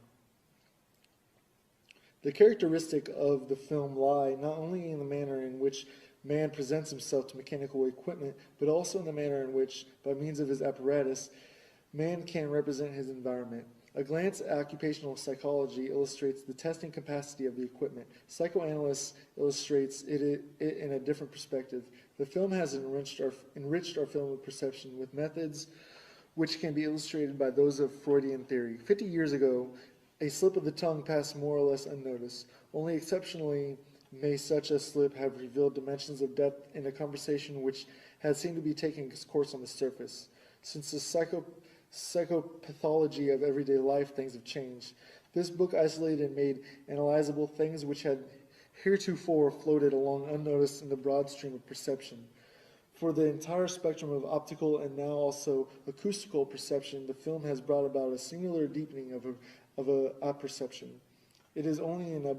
S1: The characteristic of the film lie not only in the manner in which man presents himself to mechanical equipment, but also in the manner in which, by means of his apparatus, man can represent his environment. A glance at occupational psychology illustrates the testing capacity of the equipment. Psychoanalysts illustrates it in a different perspective. The film has enriched our film of perception with methods which can be illustrated by those of Freudian theory. 50 years ago, a slip of the tongue passed more or less unnoticed. Only exceptionally may such a slip have revealed dimensions of depth in a conversation which had seemed to be taking its course on the surface. Since the psychopathology of everyday life, things have changed. This book isolated and made analyzable things which had heretofore floated along unnoticed in the broad stream of perception. For the entire spectrum of optical and now also acoustical perception, the film has brought about a singular deepening of a perception. It is only an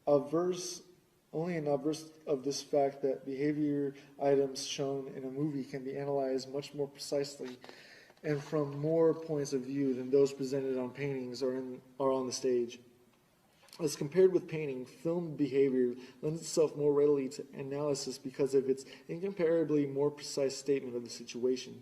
S1: obverse of this fact that behavior items shown in a movie can be analyzed much more precisely and from more points of view than those presented on paintings or on the stage. As compared with painting, film behavior lends itself more readily to analysis because of its incomparably more precise statement of the situation.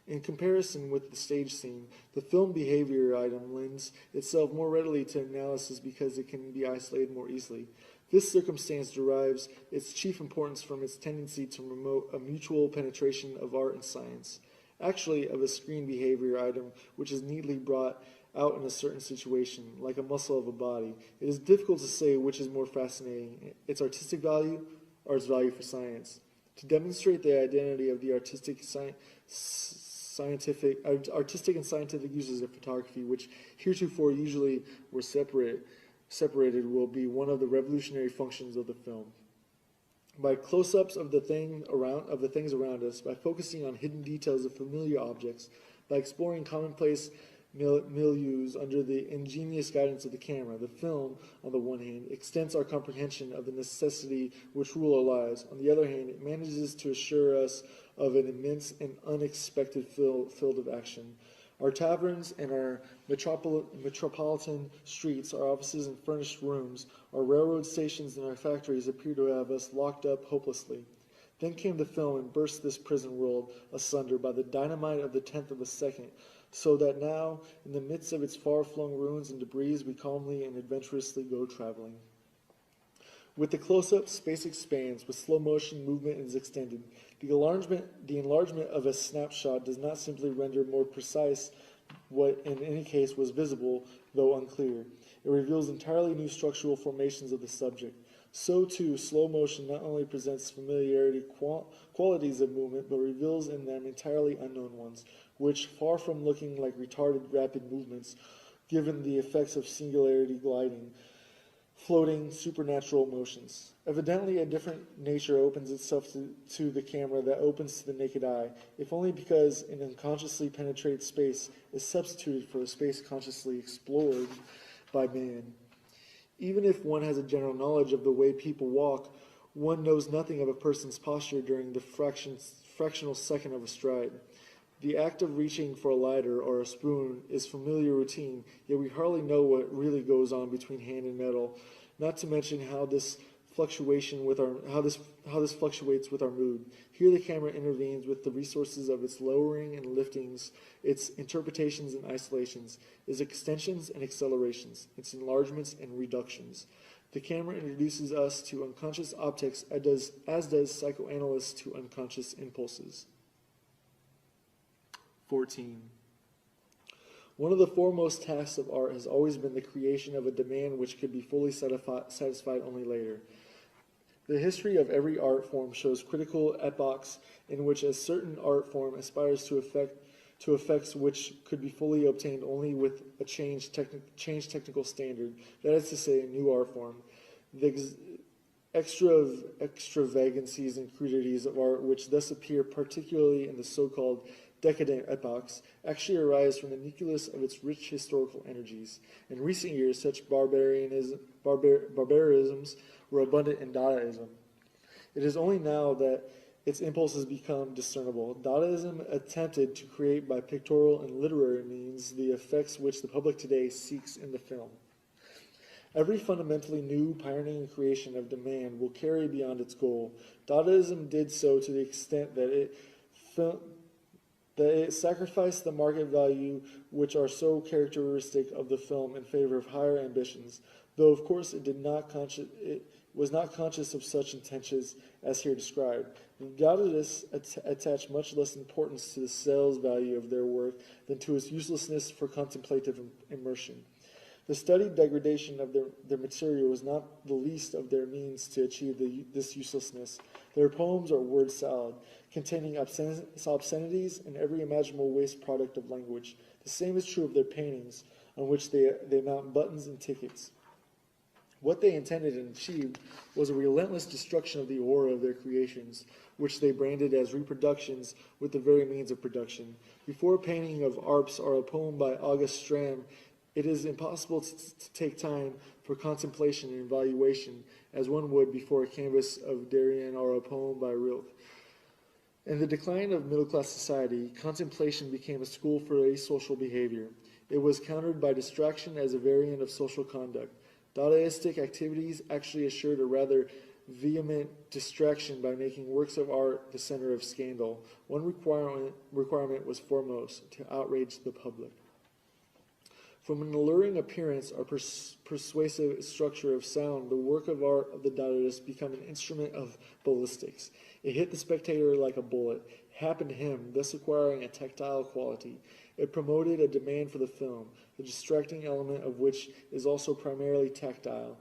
S1: In comparison with the stage scene, the film behavior item lends itself more readily to analysis because it can be isolated more easily. This circumstance derives its chief importance from its tendency to promote a mutual penetration of art and science. Actually, of a screen behavior item which is neatly brought out in a certain situation, like a muscle of a body, it is difficult to say which is more fascinating, its artistic value or its value for science. To demonstrate the identity of the artistic and scientific uses of photography, which heretofore usually were separated, will be one of the revolutionary functions of the film. By close-ups of the things around us, by focusing on hidden details of familiar objects, by exploring commonplace milieus under the ingenious guidance of the camera, the film, on the one hand, extends our comprehension of the necessity which rule our lives. On the other hand, it manages to assure us of an immense and unexpected field of action. Our taverns and our metropolitan streets, our offices and furnished rooms, our railroad stations and our factories appear to have us locked up hopelessly. Then came the film and burst this prison world asunder by the dynamite of the 10th of a second, so that now, in the midst of its far-flung ruins and debris, we calmly and adventurously go traveling. With the close-up, space expands. With slow motion, movement is extended. The enlargement of a snapshot does not simply render more precise what in any case was visible, though unclear. It reveals entirely new structural formations of the subject. So too, slow motion not only presents familiarity qualities of movement, but reveals in them entirely unknown ones, which, far from looking like retarded rapid movements, given the effects of singularity gliding, floating supernatural motions. Evidently, a different nature opens itself to the camera that opens to the naked eye, if only because an unconsciously penetrated space is substituted for a space consciously explored by man. Even if one has a general knowledge of the way people walk, one knows nothing of a person's posture during the fractional second of a stride. The act of reaching for a lighter or a spoon is familiar routine, yet we hardly know what really goes on between hand and metal, not to mention how this fluctuates with our mood. Here the camera intervenes with the resources of its lowering and liftings, its interpretations and isolations, its extensions and accelerations, its enlargements and reductions. The camera introduces us to unconscious optics as does psychoanalysts to unconscious impulses. 14. One of the foremost tasks of art has always been the creation of a demand which could be fully satisfied only later. The history of every art form shows critical epochs in which a certain art form aspires to effects which could be fully obtained only with a changed technical standard, that is to say, a new art form. The extravagancies and crudities of art which thus appear, particularly in the so-called decadent epochs, actually arise from the nucleus of its rich historical energies. In recent years, such barbarisms were abundant in Dadaism. It is only now that its impulses become discernible. Dadaism attempted to create by pictorial and literary means the effects which the public today seeks in the film. Every fundamentally new, pioneering creation of demand will carry beyond its goal. Dadaism did so to the extent that it sacrificed the market value which are so characteristic of the film in favor of higher ambitions, though of course it was not conscious of such intentions as here described. The Dadaists attach much less importance to the sales value of their work than to its uselessness for contemplative immersion. The studied degradation of their material was not the least of their means to achieve this uselessness. Their poems are word salad, containing obscenities and every imaginable waste product of language. The same is true of their paintings, on which they mount buttons and tickets. What they intended and achieved was a relentless destruction of the aura of their creations, which they branded as reproductions with the very means of production. Before a painting of Arps or a poem by August Stram, it is impossible to take time for contemplation and evaluation as one would before a canvas of Darien or a poem by Rilke. In the decline of middle-class society, contemplation became a school for asocial behavior. It was countered by distraction as a variant of social conduct. Dadaistic activities actually assured a rather vehement distraction by making works of art the center of scandal. One requirement was foremost, to outrage the public. From an alluring appearance or persuasive structure of sound, the work of art of the Dadaists became an instrument of ballistics. It hit the spectator like a bullet, happened to him, thus acquiring a tactile quality. It promoted a demand for the film, the distracting element of which is also primarily tactile,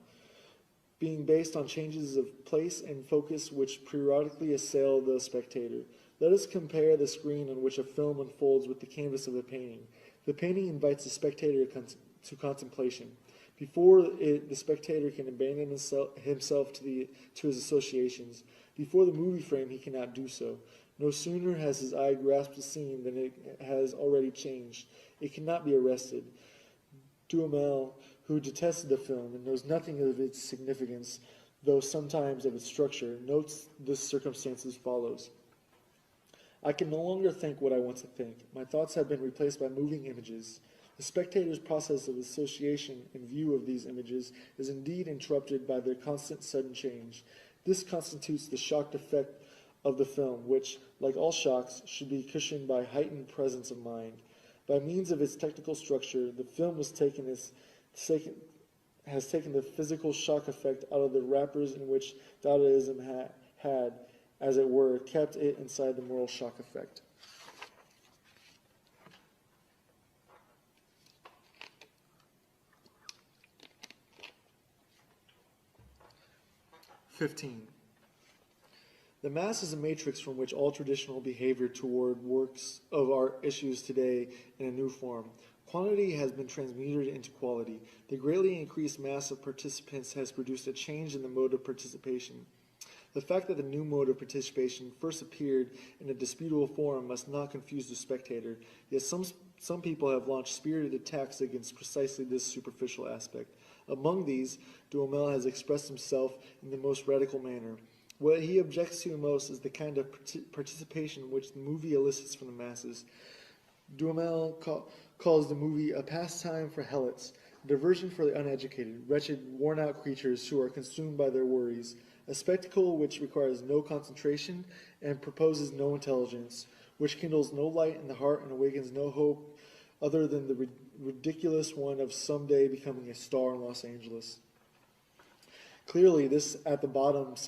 S1: being based on changes of place and focus which periodically assail the spectator. Let us compare the screen on which a film unfolds with the canvas of the painting. The painting invites the spectator to contemplation. Before it, the spectator can abandon himself to his associations. Before the movie frame, he cannot do so. No sooner has his eye grasped the scene than it has already changed. It cannot be arrested. Duhamel, who detested the film and knows nothing of its significance, though sometimes of its structure, notes this circumstance as follows. I can no longer think what I want to think. My thoughts have been replaced by moving images. The spectator's process of association in view of these images is indeed interrupted by their constant sudden change. This constitutes the shocked effect of the film, which, like all shocks, should be cushioned by heightened presence of mind. By means of its technical structure, the film has taken the physical shock effect out of the wrappers in which Dadaism had, as it were, kept it inside the moral shock effect. The mass is a matrix from which all traditional behavior toward works of art issues today in a new form. Quantity has been transmuted into quality. The greatly increased mass of participants has produced a change in the mode of participation. The fact that the new mode of participation first appeared in a disputable form must not confuse the spectator, yet some people have launched spirited attacks against precisely this superficial aspect. Among these, Duhamel has expressed himself in the most radical manner. What he objects to most is the kind of participation which the movie elicits from the masses. Duhamel calls the movie a pastime for helots, a diversion for the uneducated, wretched, worn-out creatures who are consumed by their worries, a spectacle which requires no concentration and proposes no intelligence, which kindles no light in the heart and awakens no hope other than the ridiculous one of someday becoming a star in Los Angeles. Clearly, this is at bottom the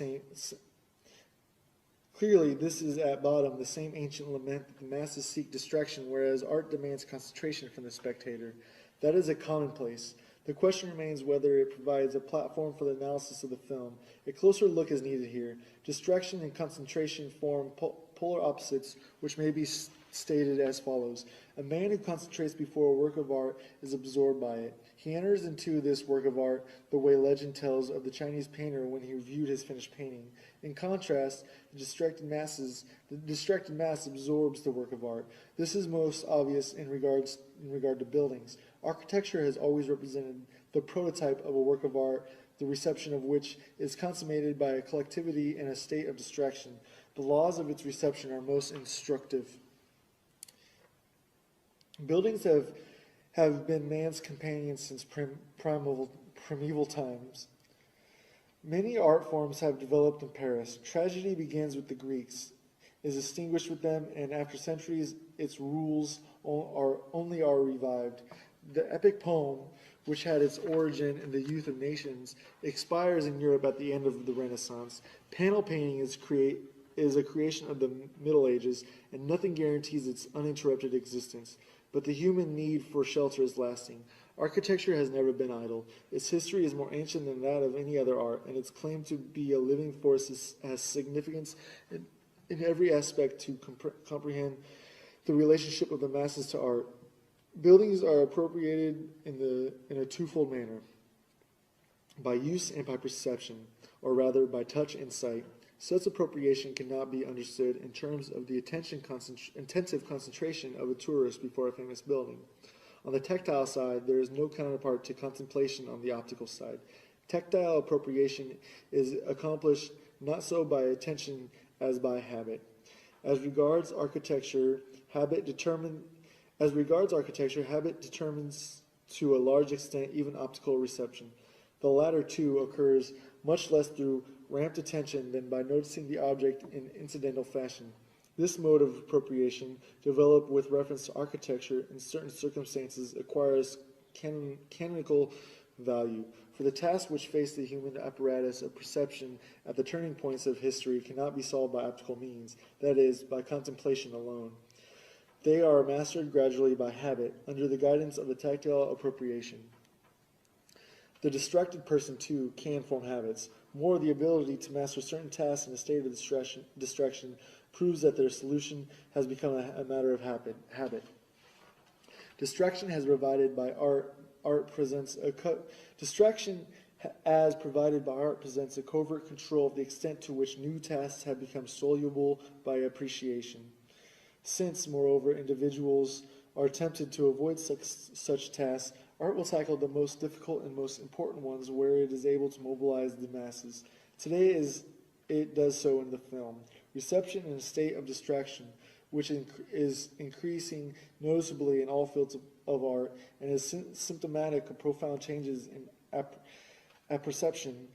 S1: same ancient lament that the masses seek distraction, whereas art demands concentration from the spectator. That is a commonplace. The question remains whether it provides a platform for the analysis of the film. A closer look is needed here. Distraction and concentration form polar opposites, which may be stated as follows. A man who concentrates before a work of art is absorbed by it. He enters into this work of art the way legend tells of the Chinese painter when he reviewed his finished painting. In contrast, the distracted mass absorbs the work of art. This is most obvious in regard to buildings. Architecture has always represented the prototype of a work of art, the reception of which is consummated by a collectivity in a state of distraction. The laws of its reception are most instructive. Buildings have been man's companions since primeval times. Many art forms have developed in Paris. Tragedy begins with the Greeks, is extinguished with them, and after centuries, its rules are revived. The epic poem, which had its origin in the youth of nations, expires in Europe at the end of the Renaissance. Panel painting is a creation of the Middle Ages, and nothing guarantees its uninterrupted existence. But the human need for shelter is lasting. Architecture has never been idle. Its history is more ancient than that of any other art, and its claim to be a living force has significance in every aspect to comprehend the relationship of the masses to art. Buildings are appropriated in a twofold manner, by use and by perception, or rather by touch and sight. Such appropriation cannot be understood in terms of the intensive concentration of a tourist before a famous building. On the tactile side, there is no counterpart to contemplation on the optical side. Tactile appropriation is accomplished not so by attention as by habit. As regards architecture, habit determines to a large extent even optical reception. The latter, too, occurs much less through ramped attention than by noticing the object in incidental fashion. This mode of appropriation, developed with reference to architecture in certain circumstances, acquires canonical value. For the tasks which face the human apparatus of perception at the turning points of history cannot be solved by optical means, that is, by contemplation alone. They are mastered gradually by habit, under the guidance of the tactile appropriation. The distracted person, too, can form habits. More, the ability to master certain tasks in a state of distraction proves that their solution has become a matter of habit. Distraction as provided by art presents a covert control of the extent to which new tasks have become soluble by appreciation. Since, moreover, individuals are tempted to avoid such tasks, art will tackle the most difficult and most important ones where it is able to mobilize the masses. Today it does so in the film. Reception in a state of distraction, which is increasing noticeably in all fields of art and is symptomatic of profound changes in apperception,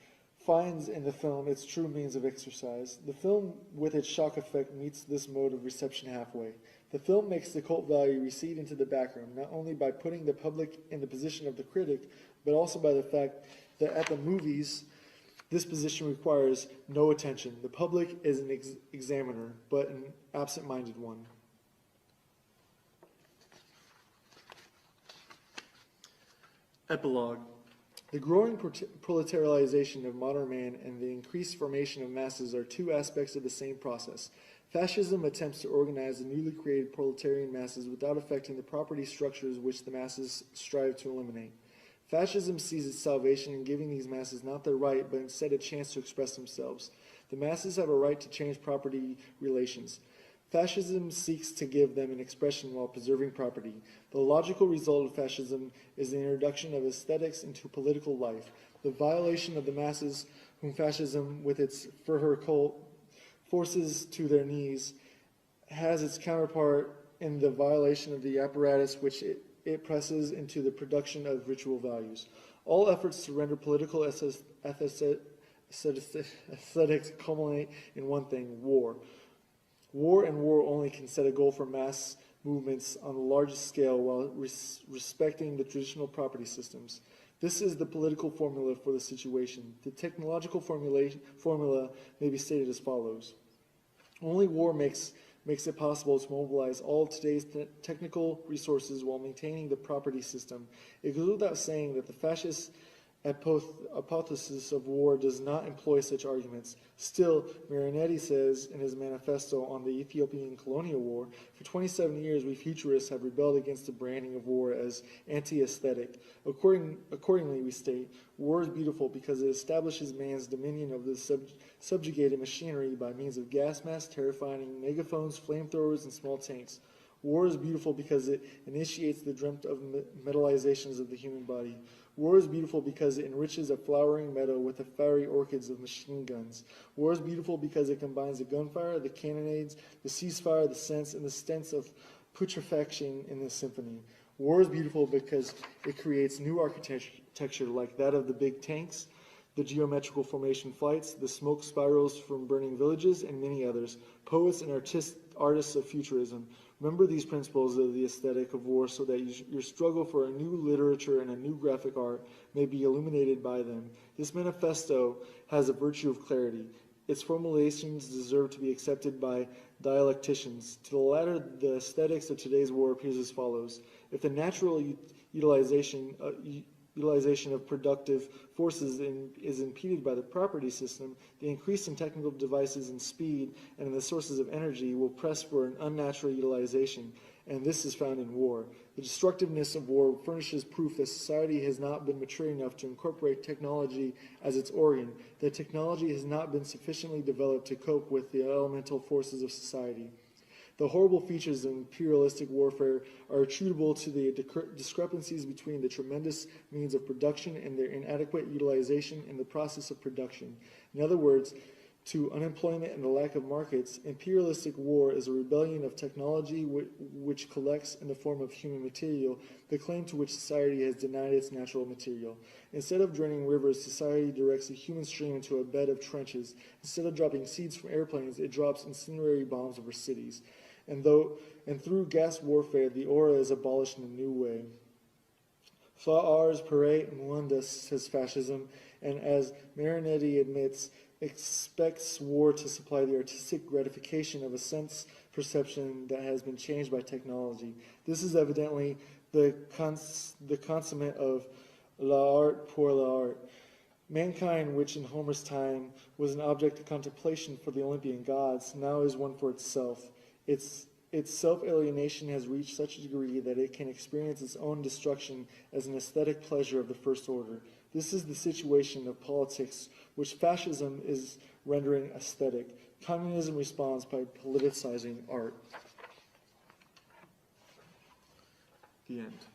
S1: finds in the film its true means of exercise. The film, with its shock effect, meets this mode of reception halfway. The film makes the cult value recede into the background, not only by putting the public in the position of the critic, but also by the fact that at the movies, this position requires no attention. The public is an examiner, but an absent-minded one. Epilogue. The growing proletarialization of modern man and the increased formation of masses are two aspects of the same process. Fascism attempts to organize the newly created proletarian masses without affecting the property structures which the masses strive to eliminate. Fascism sees its salvation in giving these masses not their right, but instead a chance to express themselves. The masses have a right to change property relations. Fascism seeks to give them an expression while preserving property. The logical result of fascism is the introduction of aesthetics into political life. The violation of the masses, whom fascism, with its Führer cult, forces to their knees, has its counterpart in the violation of the apparatus which it presses into the production of ritual values. All efforts to render political aesthetics culminate in one thing: war. War and war only can set a goal for mass movements on the largest scale while respecting the traditional property systems. This is the political formula for the situation. The technological formula may be stated as follows. Only war makes it possible to mobilize all today's technical resources while maintaining the property system. It goes without saying that the fascist hypothesis of war does not employ such arguments. Still, Marinetti says in his manifesto on the Ethiopian colonial war, for 27 years we futurists have rebelled against the branding of war as anti-aesthetic. Accordingly, we state, war is beautiful because it establishes man's dominion of the subjugated machinery by means of gas masks, terrifying megaphones, flamethrowers, and small tanks. War is beautiful because it initiates the dreamt of metalizations of the human body. War is beautiful because it enriches a flowering meadow with the fiery orchids of machine guns. War is beautiful because it combines the gunfire, the cannonades, the ceasefire, the sense, and the stench of putrefaction in the symphony. War is beautiful because it creates new architecture like that of the big tanks, the geometrical formation flights, the smoke spirals from burning villages, and many others. Poets and artists of futurism, remember these principles of the aesthetic of war so that your struggle for a new literature and a new graphic art may be illuminated by them. This manifesto has a virtue of clarity. Its formulations deserve to be accepted by dialecticians. To the latter, the aesthetics of today's war appears as follows. If the natural utilization of productive forces is impeded by the property system, the increase in technical devices and speed and in the sources of energy will press for an unnatural utilization, and this is found in war. The destructiveness of war furnishes proof that society has not been mature enough to incorporate technology as its organ, that technology has not been sufficiently developed to cope with the elemental forces of society. The horrible features of imperialistic warfare are attributable to the discrepancies between the tremendous means of production and their inadequate utilization in the process of production. In other words, to unemployment and the lack of markets. Imperialistic war is a rebellion of technology which collects in the form of human material the claim to which society has denied its natural material. Instead of draining rivers, society directs a human stream into a bed of trenches. Instead of dropping seeds from airplanes, it drops incendiary bombs over cities. And through gas warfare, the aura is abolished in a new way. Fa ars pere mundus, says fascism, and as Marinetti admits, expects war to supply the artistic gratification of a sense perception that has been changed by technology. This is evidently the consummate of l'art pour l'art. Mankind, which in Homer's time was an object of contemplation for the Olympian gods, now is one for itself. Its self-alienation has reached such a degree that it can experience its own destruction as an aesthetic pleasure of the first order. This is the situation of politics, which fascism is rendering aesthetic. Communism responds by politicizing art. The end.